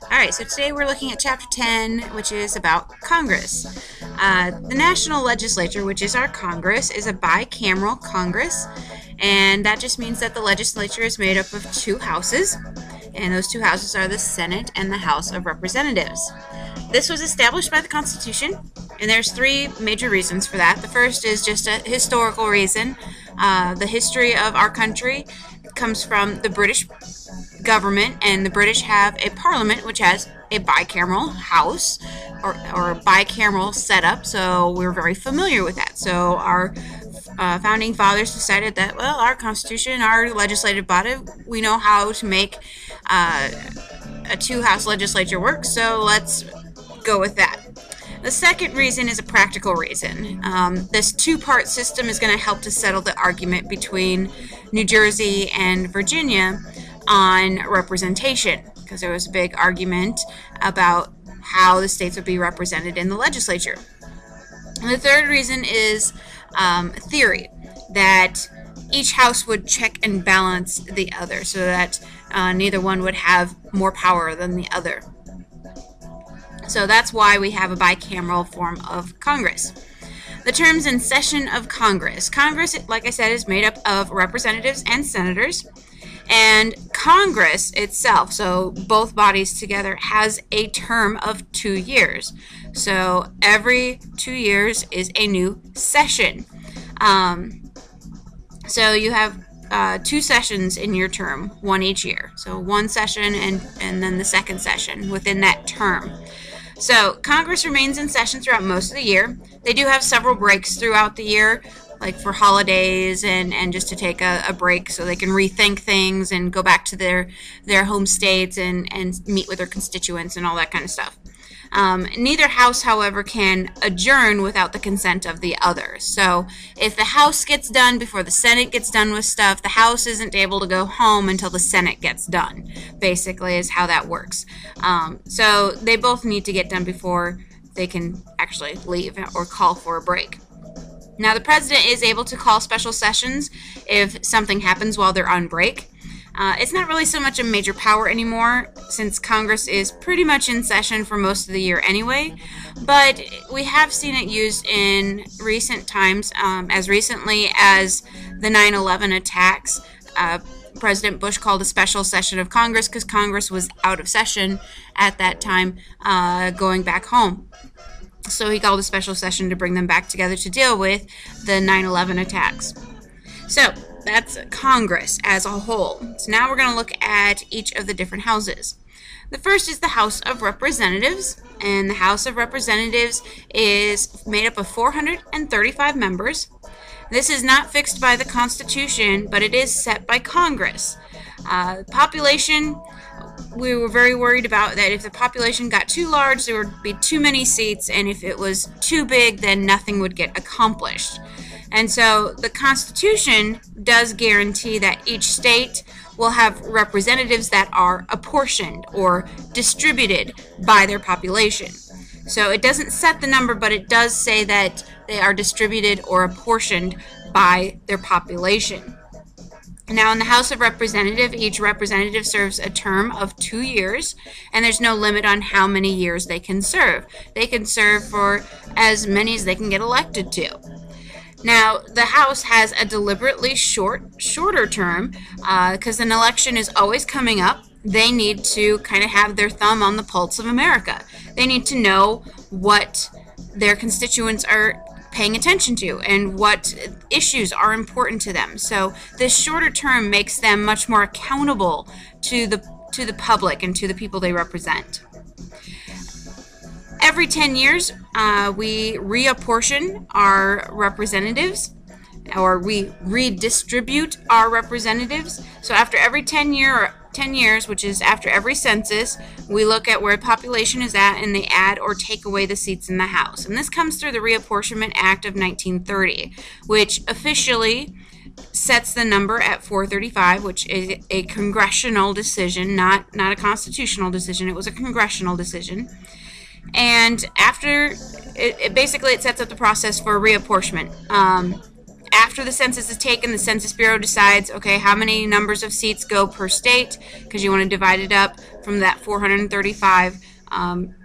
Alright, so today we're looking at Chapter 10, which is about Congress. The National Legislature, which is our Congress, is a bicameral Congress, and that just means that the legislature is made up of two houses, and those two houses are the Senate and the House of Representatives. This was established by the Constitution, and there's three major reasons for that. The first is just a historical reason. The history of our country comes from the British government, and the British have a parliament which has a bicameral house or a bicameral setup, so we're very familiar with that. So our founding fathers decided that, well, our Constitution, our legislative body, we know how to make a two-house legislature work, so let's go with that. The second reason is a practical reason. This two-part system is going to help to settle the argument between New Jersey and Virginia on representation, because there was a big argument about how the states would be represented in the legislature. And the third reason is theory, that each house would check and balance the other so that neither one would have more power than the other. So that's why we have a bicameral form of Congress. The terms and session of Congress. Congress, like I said, is made up of representatives and senators. And Congress itself, so both bodies together, has a term of 2 years. So every 2 years is a new session. So you have 2 sessions in your term, one each year. So one session and then the second session within that term. So Congress remains in session throughout most of the year. They do have several breaks throughout the year, like for holidays and just to take a break so they can rethink things and go back to their home states and meet with their constituents and all that kind of stuff. Neither house, however, can adjourn without the consent of the other. So if the House gets done before the Senate gets done with stuff, the House isn't able to go home until the Senate gets done, basically is how that works. So they both need to get done before they can actually leave or call for a break. Now, the president is able to call special sessions if something happens while they're on break. It's not really so much a major power anymore, since Congress is pretty much in session for most of the year anyway, but we have seen it used in recent times, as recently as the 9/11 attacks. President Bush called a special session of Congress because Congress was out of session at that time, going back home. So he called a special session to bring them back together to deal with the 9/11 attacks. So that's Congress as a whole. So now we're going to look at each of the different houses. The first is the House of Representatives, and the House of Representatives is made up of 435 members. This is not fixed by the Constitution, but it is set by Congress. Population, we were very worried about that if the population got too large, there would be too many seats, and if it was too big, then nothing would get accomplished. And so the Constitution does guarantee that each state will have representatives that are apportioned or distributed by their population. So it doesn't set the number, but it does say that they are distributed or apportioned by their population. Now, in the House of Representatives, each representative serves a term of 2 years, and there's no limit on how many years they can serve. They can serve for as many as they can get elected to. Now, the House has a deliberately shorter term because an election is always coming up. They need to kind of have their thumb on the pulse of America. They need to know what their constituents are paying attention to and what issues are important to them. So this shorter term makes them much more accountable to the public and to the people they represent. Every 10 years, we reapportion our representatives, or we redistribute our representatives. So after every 10 years, which is after every census, we look at where the population is at and they add or take away the seats in the House. And this comes through the Reapportionment Act of 1930, which officially sets the number at 435, which is a congressional decision, not a constitutional decision. It was a congressional decision. And after, basically it sets up the process for reapportionment. after the census is taken, the Census Bureau decides, okay, how many numbers of seats go per state, because you want to divide it up from that 435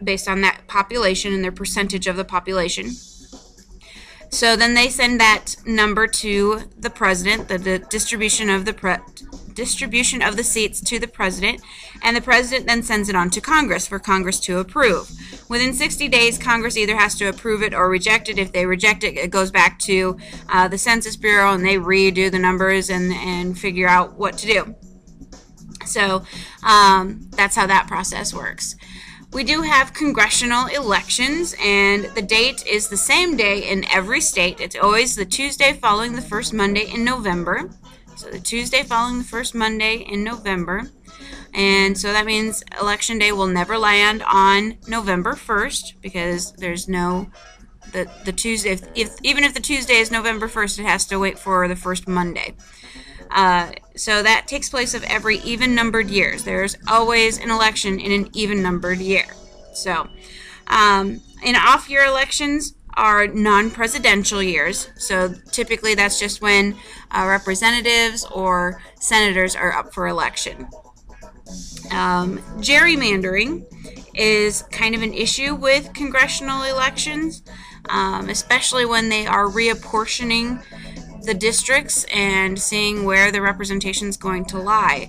based on that population and their percentage of the population. So then they send that number to the president, the distribution of the seats to the president, and the president then sends it on to Congress for Congress to approve. Within 60 days, Congress either has to approve it or reject it. If they reject it, it goes back to the Census Bureau, and they redo the numbers and figure out what to do. So that's how that process works. We do have congressional elections, and the date is the same day in every state. It's always the Tuesday following the first Monday in November. So the Tuesday following the first Monday in November. And so that means Election Day will never land on November 1st, because there's no, the Tuesday, even if the Tuesday is November 1st, it has to wait for the first Monday. So that takes place of every even-numbered years. There's always an election in an even-numbered year. So, in off-year elections are non-presidential years. So typically that's just when representatives or senators are up for election. Gerrymandering is kind of an issue with congressional elections, especially when they are reapportioning the districts and seeing where the representation is going to lie.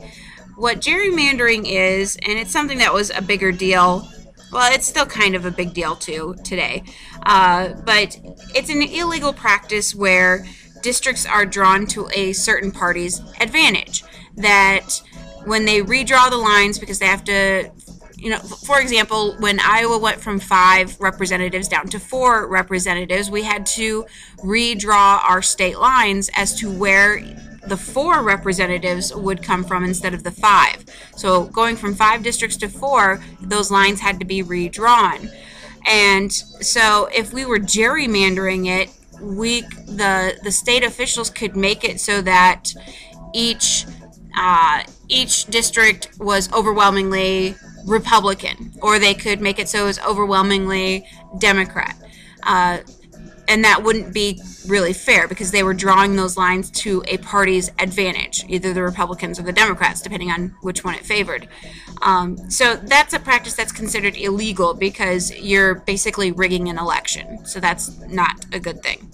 What gerrymandering is, and it's something that was a bigger deal, well, it's still kind of a big deal too today, but it's an illegal practice where districts are drawn to a certain party's advantage. That when they redraw the lines, because they have to, for example, when Iowa went from 5 representatives down to 4 representatives, we had to redraw our state lines as to where the 4 representatives would come from instead of the 5. So going from 5 districts to 4, those lines had to be redrawn. And so if we were gerrymandering it, the state officials could make it so that each district was overwhelmingly Republican, or they could make it so it was overwhelmingly Democrat. And that wouldn't be really fair, because they were drawing those lines to a party's advantage, either the Republicans or the Democrats, depending on which one it favored. So that's a practice that's considered illegal, because you're basically rigging an election. So that's not a good thing.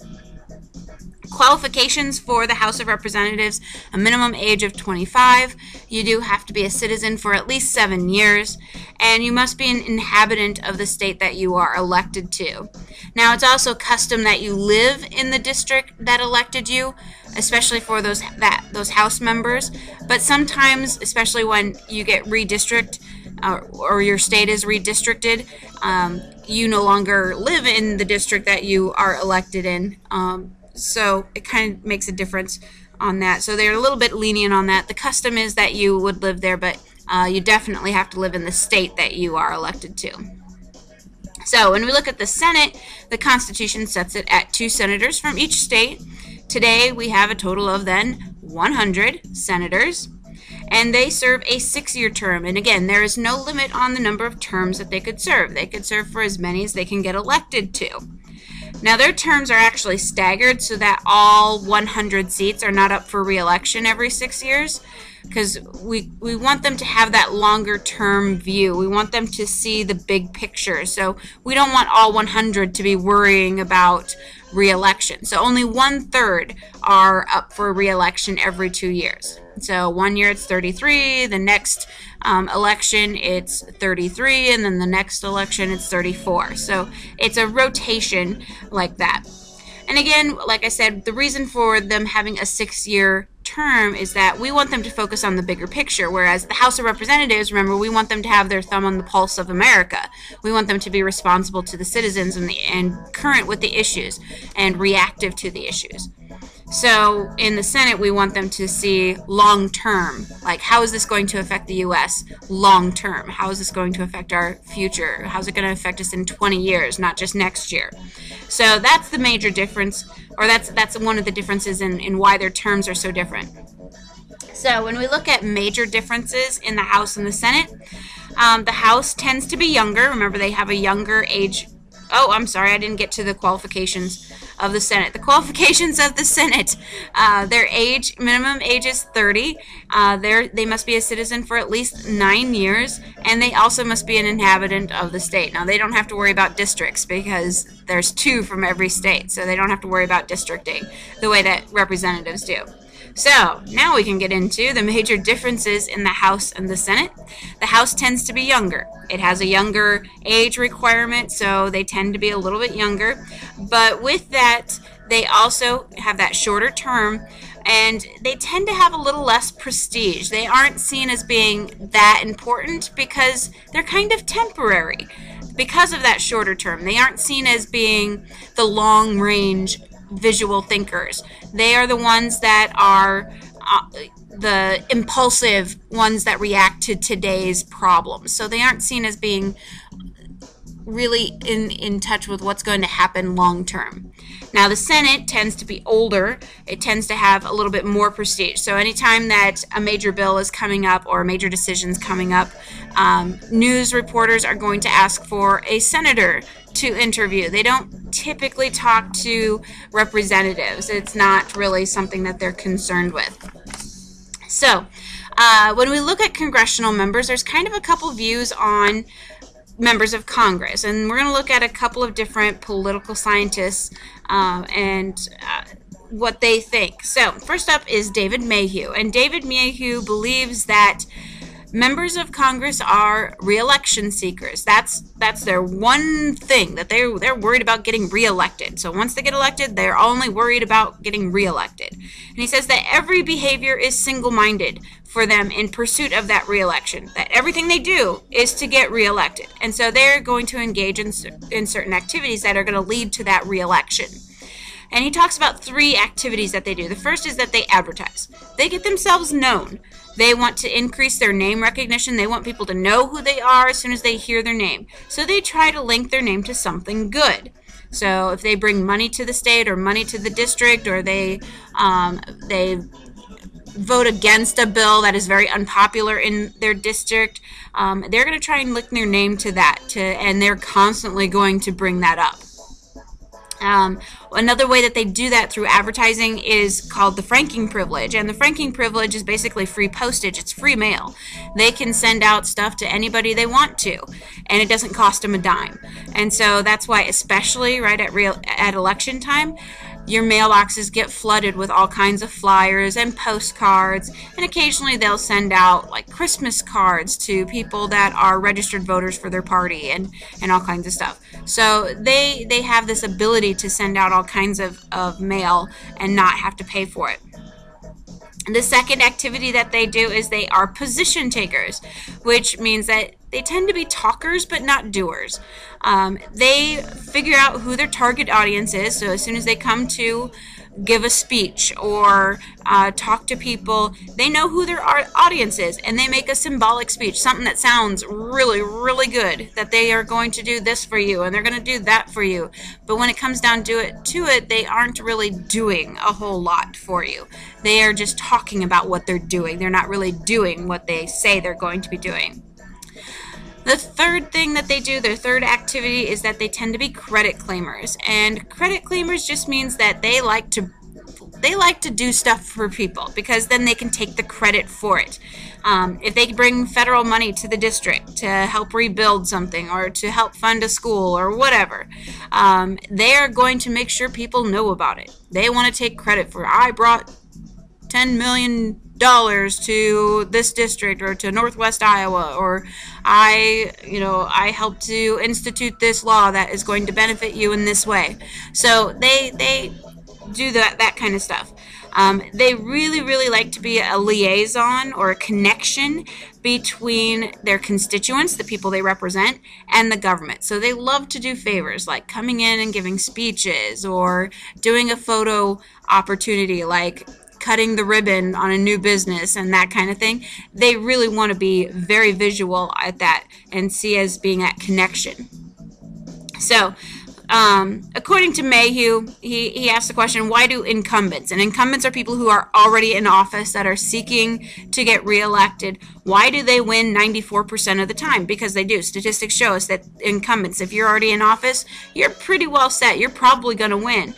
Qualifications for the House of Representatives: a minimum age of 25. You do have to be a citizen for at least 7 years, and you must be an inhabitant of the state that you are elected to. Now, it's also custom that you live in the district that elected you, especially for those House members. But sometimes, especially when you get redistricted, or your state is redistricted, you no longer live in the district that you are elected in. So it kind of makes a difference on that. So they're a little bit lenient on that. The custom is that you would live there, but you definitely have to live in the state that you are elected to. So when we look at the Senate, the Constitution sets it at 2 senators from each state. Today we have a total of then 100 senators, and they serve a 6-year term. And again, there is no limit on the number of terms that they could serve. They could serve for as many as they can get elected to. Now, their terms are actually staggered so that all 100 seats are not up for re-election every 6 years, because we want them to have that longer term view. We want them to see the big picture. So we don't want all 100 to be worrying about re-election. So only 1/3 are up for re-election every 2 years. So 1 year it's 33, the next election it's 33, and then the next election it's 34. So it's a rotation like that. And again, like I said, the reason for them having a 6-year term is that we want them to focus on the bigger picture, whereas the House of Representatives, remember, we want them to have their thumb on the pulse of America. We want them to be responsible to the citizens and current with the issues and reactive to the issues. So in the Senate, we want them to see long term, like how is this going to affect the U.S. long term? How is this going to affect our future? How's it going to affect us in 20 years, not just next year? So that's the major difference, or that's one of the differences in why their terms are so different. So when we look at major differences in the House and the Senate, the House tends to be younger. Remember, they have a younger age. Oh, I'm sorry, I didn't get to the qualifications. of the Senate. The qualifications of the Senate: their minimum age is 30. They must be a citizen for at least 9 years, and they also must be an inhabitant of the state. Now, they don't have to worry about districts because there's 2 from every state, so they don't have to worry about districting the way that representatives do. So, now we can get into the major differences in the House and the Senate. The House tends to be younger. It has a younger age requirement, so they tend to be a little bit younger. But with that, they also have that shorter term, and they tend to have a little less prestige. They aren't seen as being that important because they're kind of temporary. Because of that shorter term, they aren't seen as being the long-range visual thinkers. They are the ones that are the impulsive ones that react to today's problems. So they aren't seen as being really in touch with what's going to happen long term. Now, the Senate tends to be older. It tends to have a little bit more prestige. So anytime that a major bill is coming up or a major decision's coming up, news reporters are going to ask for a senator to interview. They don't typically talk to representatives. It's not really something that they're concerned with. So when we look at congressional members, there's kind of a couple views on members of Congress, and we're going to look at a couple of different political scientists and what they think. So first up is David Mayhew, and David Mayhew believes that members of Congress are re-election seekers. That's their one thing, that they're worried about getting re-elected. So once they get elected, they're only worried about getting re-elected. And he says that every behavior is single-minded for them in pursuit of that re-election, that everything they do is to get re-elected. And so they're going to engage in certain activities that are going to lead to that re-election. And he talks about 3 activities that they do. The first is that they advertise. They get themselves known. They want to increase their name recognition. They want people to know who they are as soon as they hear their name. So they try to link their name to something good. So if they bring money to the state or money to the district, or they vote against a bill that is very unpopular in their district, they're going to try and link their name to that, and they're constantly going to bring that up. Another way that they do that through advertising is called the franking privilege, and the franking privilege is basically free postage. It's free mail. They can send out stuff to anybody they want to, and it doesn't cost them a dime. And so that's why, especially right at election time, your mailboxes get flooded with all kinds of flyers and postcards, and occasionally they'll send out like Christmas cards to people that are registered voters for their party and all kinds of stuff. So they have this ability to send out all kinds of mail and not have to pay for it. The second activity that they do is they are position takers, which means that they tend to be talkers but not doers. They figure out who their target audience is, so as soon as they come to give a speech or talk to people, they know who their audience is, and they make a symbolic speech, something that sounds really, really good, that they are going to do this for you and they're going to do that for you. But when it comes down to it, they aren't really doing a whole lot for you. They are just talking about what they're doing. They're not really doing what they say they're going to be doing. The third thing that they do, their third activity, is that they tend to be credit claimers. And credit claimers just means that they like to do stuff for people because then they can take the credit for it. If they bring federal money to the district to help rebuild something or to help fund a school or whatever, they are going to make sure people know about it. They want to take credit for, I brought $10 million to this district or to Northwest Iowa, or I helped to institute this law that is going to benefit you in this way. So they do that kind of stuff. They really, really like to be a liaison or a connection between their constituents, the people they represent, and the government. So they love to do favors like coming in and giving speeches or doing a photo opportunity like cutting the ribbon on a new business and that kind of thing. They really want to be very visual at that and see as being that connection. So according to Mayhew, he asked the question, why do incumbents, and incumbents are people who are already in office that are seeking to get reelected, why do they win 94% of the time? Because they do. Statistics show us that incumbents, if you're already in office, you're pretty well set. You're probably going to win.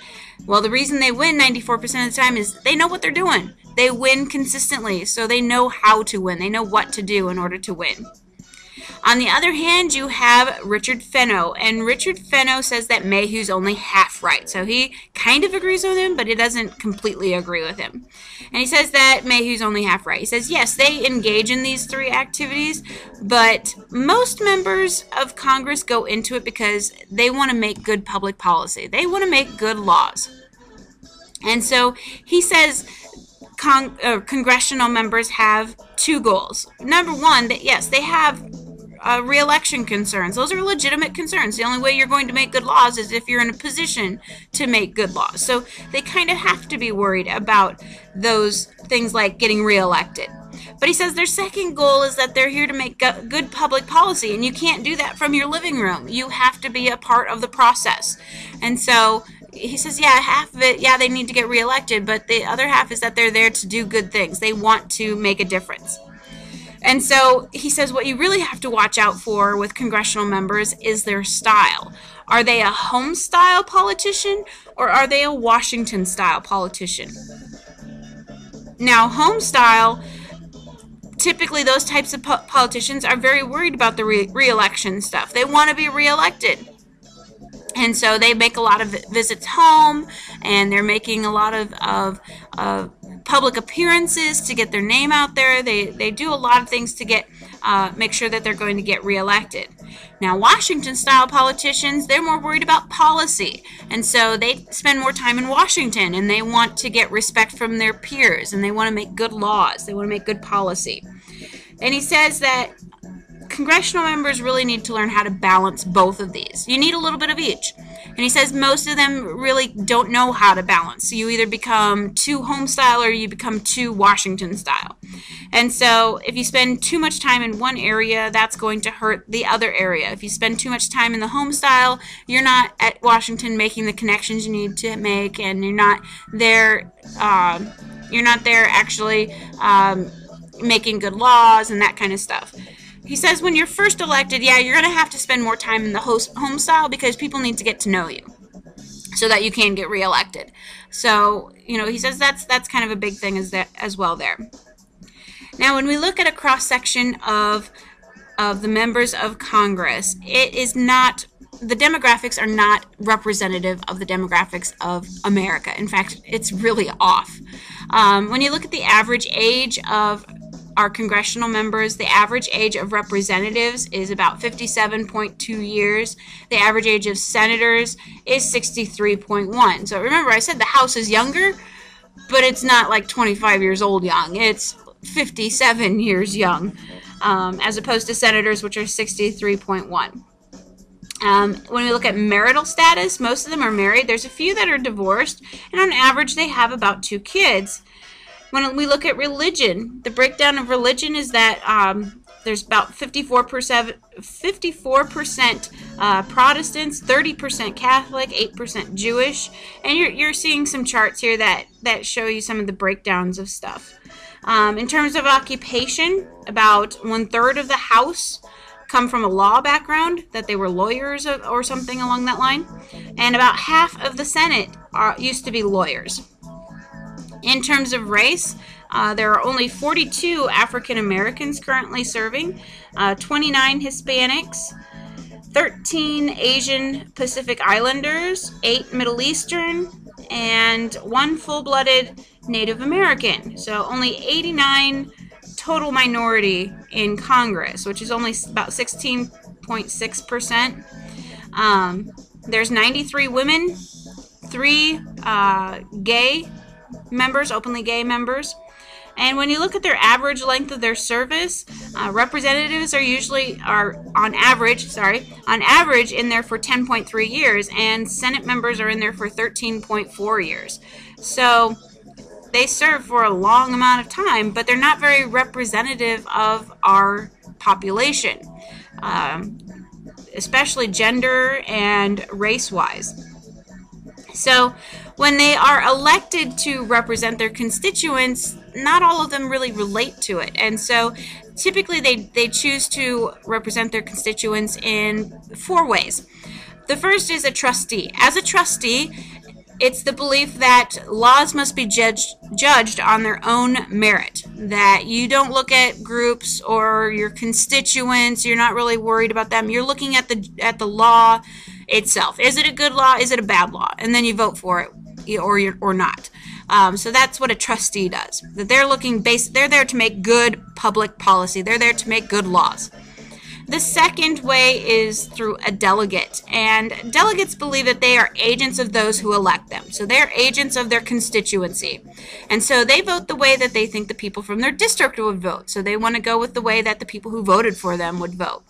Well, the reason they win 94% of the time is they know what they're doing. They win consistently, so they know how to win. They know what to do in order to win. On the other hand, you have Richard Fenno, and Richard Fenno says that Mayhew's only half right. So he kind of agrees with him, but he doesn't completely agree with him. And he says that Mayhew's only half right. He says, yes, they engage in these 3 activities, but most members of Congress go into it because they want to make good public policy. They want to make good laws. And so he says congressional members have 2 goals. Number one, that yes, they have re-election concerns. Those are legitimate concerns. The only way you're going to make good laws is if you're in a position to make good laws. So they kind of have to be worried about those things like getting re-elected. But he says their second goal is that they're here to make good public policy, and you can't do that from your living room. You have to be a part of the process. And so he says, yeah, half of it, yeah, they need to get re-elected, but the other half is that they're there to do good things. They want to make a difference. And so he says what you really have to watch out for with congressional members is their style. Are they a home-style politician, or are they a Washington-style politician? Now, home-style, typically those types of politicians are very worried about the re-election stuff. They want to be re-elected. And so they make a lot of visits home, and they're making a lot of public appearances to get their name out there. They do a lot of things to get make sure that they're going to get reelected. Now, Washington-style politicians, they're more worried about policy, and so they spend more time in Washington, and they want to get respect from their peers, and they want to make good laws. They want to make good policy. And he says that congressional members really need to learn how to balance both of these. You need a little bit of each. And he says most of them really don't know how to balance. So you either become too home style or you become too Washington style. And so if you spend too much time in one area, that's going to hurt the other area. If you spend too much time in the home style, you're not at Washington making the connections you need to make, and you're not there actually making good laws and that kind of stuff. He says when you're first elected, yeah, you're going to have to spend more time in the home style because people need to get to know you so that you can get reelected. So, he says that's kind of a big thing as well there. Now, when we look at a cross-section of the members of Congress, the demographics are not representative of the demographics of America. In fact, it's really off. When you look at the average age of our congressional members, the average age of representatives is about 57.2 years. The average age of senators is 63.1. So remember, I said the House is younger, but it's not like 25 years old young. It's 57 years young, as opposed to senators, which are 63.1. When we look at marital status, most of them are married. There's a few that are divorced, and on average, they have about 2 kids. When we look at religion, the breakdown of religion is that there's about 54% Protestants, 30% Catholic, 8% Jewish, and you're seeing some charts here that show you some of the breakdowns of stuff. In terms of occupation, about 1/3 of the House come from a law background, that they were lawyers or something along that line, and about half of the Senate used to be lawyers. In terms of race, there are only 42 African Americans currently serving, 29 Hispanics, 13 Asian Pacific Islanders, 8 Middle Eastern, and 1 full-blooded Native American. So only 89 total minority in Congress, which is only about 16.6%. There's 93 women, 3 gay members, openly gay members. And when you look at their average length of their service, representatives are on average in there for 10.3 years, and Senate members are in there for 13.4 years. So they serve for a long amount of time, but they're not very representative of our population, especially gender and race-wise. So when they are elected to represent their constituents, not all of them really relate to it. And so typically they choose to represent their constituents in 4 ways. The first is a trustee. As a trustee, It's the belief that laws must be judged on their own merit, that you don't look at groups or your constituents, you're not really worried about them, you're looking at the law itself. Is it a good law? Is it a bad law? And then you vote for it or not. So that's what a trustee does. That they're there to make good public policy. They're there to make good laws. The second way is through a delegate, and delegates believe that they are agents of those who elect them. So they're agents of their constituency, and so they vote the way that they think the people from their district would vote. So they want to go with the way that the people who voted for them would vote.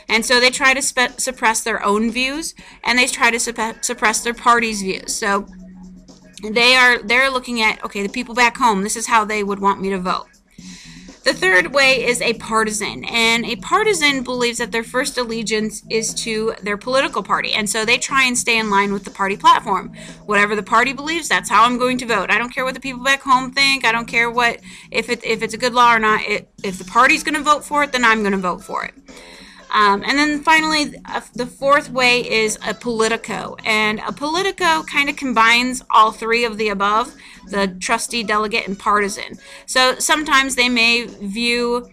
And so they try to suppress their own views, and they try to suppress their party's views. So they're looking at, okay, the people back home, this is how they would want me to vote. The third way is a partisan, and a partisan believes that their first allegiance is to their political party, and so they try and stay in line with the party platform. Whatever the party believes, that's how I'm going to vote. I don't care what the people back home think. I don't care if it's a good law or not. If the party's going to vote for it, then I'm going to vote for it. And then finally, the fourth way is a politico. And a politico kind of combines all three of the above, the trustee, delegate, and partisan. So sometimes they may view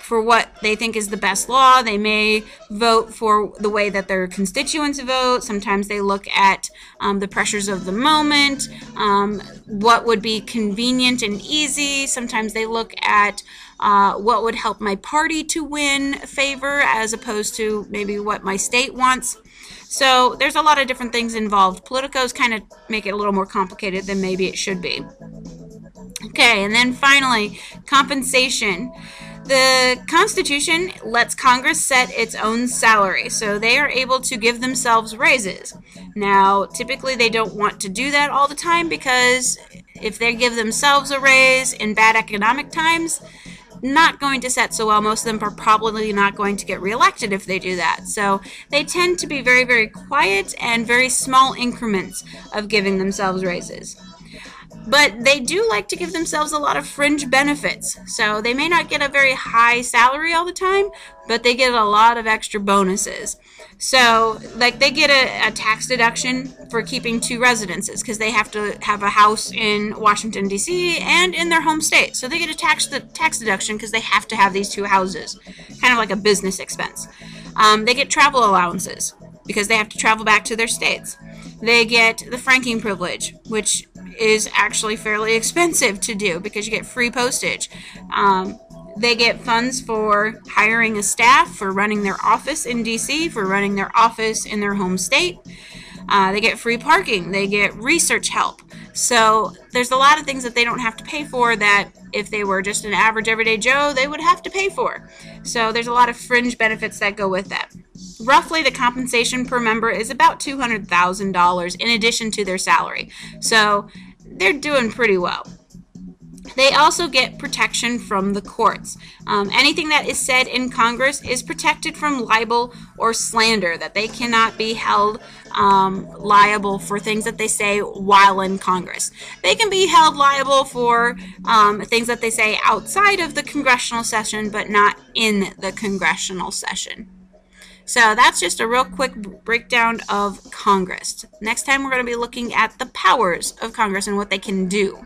for what they think is the best law. They may vote for the way that their constituents vote. Sometimes they look at the pressures of the moment, what would be convenient and easy. Sometimes they look at what would help my party to win favor as opposed to maybe what my state wants. So there's a lot of different things involved. Politicos kind of make it a little more complicated than maybe it should be. Okay, and then finally, compensation. The Constitution lets Congress set its own salary, so they are able to give themselves raises. Now, typically they don't want to do that all the time, because if they give themselves a raise in bad economic times, not going to set so well. Most of them are probably not going to get reelected if they do that. So they tend to be very, very quiet and very small increments of giving themselves raises. But they do like to give themselves a lot of fringe benefits. So they may not get a very high salary all the time, but they get a lot of extra bonuses. So, like, they get a tax deduction for keeping two residences because they have to have a house in Washington, D.C. and in their home state. So they get a tax deduction because they have to have these two houses, kind of like a business expense. They get travel allowances because they have to travel back to their states. They get the franking privilege, which is actually fairly expensive to do because you get free postage. They get funds for hiring a staff, for running their office in D.C., for running their office in their home state. They get free parking. They get research help. So there's a lot of things that they don't have to pay for that if they were just an average everyday Joe, they would have to pay for. So there's a lot of fringe benefits that go with that. Roughly, the compensation per member is about $200,000 in addition to their salary. So they're doing pretty well. They also get protection from the courts. Anything that is said in Congress is protected from libel or slander, that they cannot be held liable for things that they say while in Congress. They can be held liable for things that they say outside of the congressional session, but not in the congressional session. So that's just a real quick breakdown of Congress. Next time we're going to be looking at the powers of Congress and what they can do.